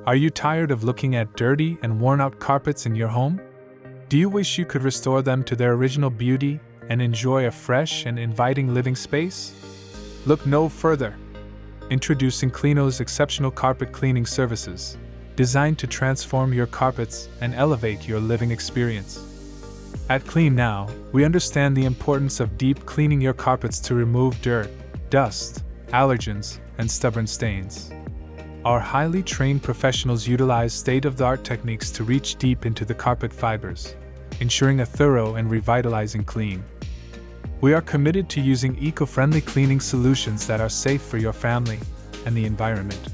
Are you tired of looking at dirty and worn-out carpets in your home? Do you wish you could restore them to their original beauty and enjoy a fresh and inviting living space? Look no further. Introducing CleanNow's exceptional carpet cleaning services, designed to transform your carpets and elevate your living experience. At CleanNow, we understand the importance of deep cleaning your carpets to remove dirt, dust, allergens, and stubborn stains. Our highly trained professionals utilize state-of-the-art techniques to reach deep into the carpet fibers, ensuring a thorough and revitalizing clean. We are committed to using eco-friendly cleaning solutions that are safe for your family and the environment.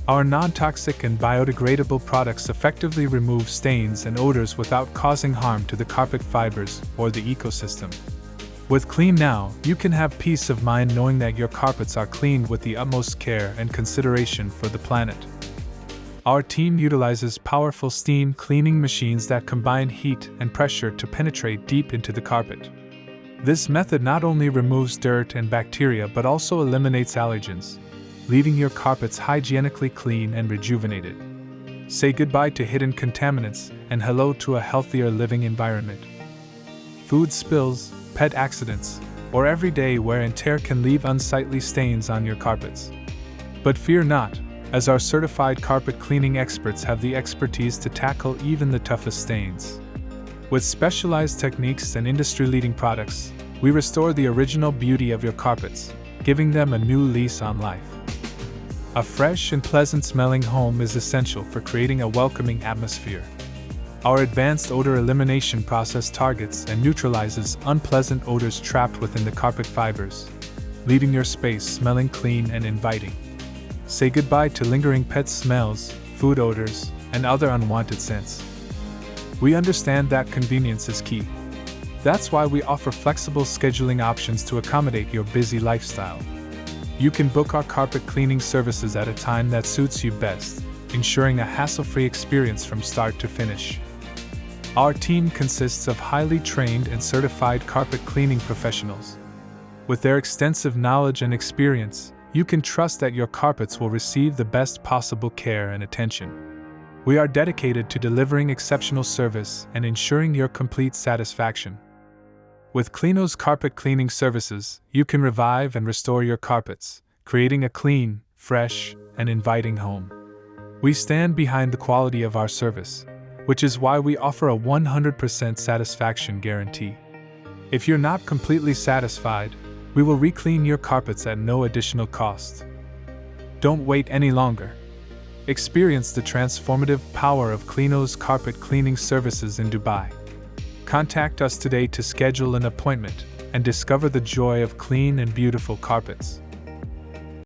Our non-toxic and biodegradable products effectively remove stains and odors without causing harm to the carpet fibers or the ecosystem. With CleanNow, you can have peace of mind knowing that your carpets are cleaned with the utmost care and consideration for the planet. Our team utilizes powerful steam cleaning machines that combine heat and pressure to penetrate deep into the carpet. This method not only removes dirt and bacteria but also eliminates allergens, leaving your carpets hygienically clean and rejuvenated. Say goodbye to hidden contaminants and hello to a healthier living environment. Food spills, pet accidents, or everyday wear and tear can leave unsightly stains on your carpets. But fear not, as our certified carpet cleaning experts have the expertise to tackle even the toughest stains. With specialized techniques and industry-leading products, we restore the original beauty of your carpets, giving them a new lease on life. A fresh and pleasant-smelling home is essential for creating a welcoming atmosphere. Our advanced odor elimination process targets and neutralizes unpleasant odors trapped within the carpet fibers, leaving your space smelling clean and inviting. Say goodbye to lingering pet smells, food odors, and other unwanted scents. We understand that convenience is key. That's why we offer flexible scheduling options to accommodate your busy lifestyle. You can book our carpet cleaning services at a time that suits you best, ensuring a hassle-free experience from start to finish. Our team consists of highly trained and certified carpet cleaning professionals. With their extensive knowledge and experience, you can trust that your carpets will receive the best possible care and attention. We are dedicated to delivering exceptional service and ensuring your complete satisfaction. With CleanNow's carpet cleaning services, you can revive and restore your carpets, creating a clean, fresh, and inviting home. We stand behind the quality of our service, which is why we offer a 100% satisfaction guarantee. If you're not completely satisfied, we will re-clean your carpets at no additional cost. Don't wait any longer. Experience the transformative power of CleanNow's carpet cleaning services in Dubai. Contact us today to schedule an appointment and discover the joy of clean and beautiful carpets.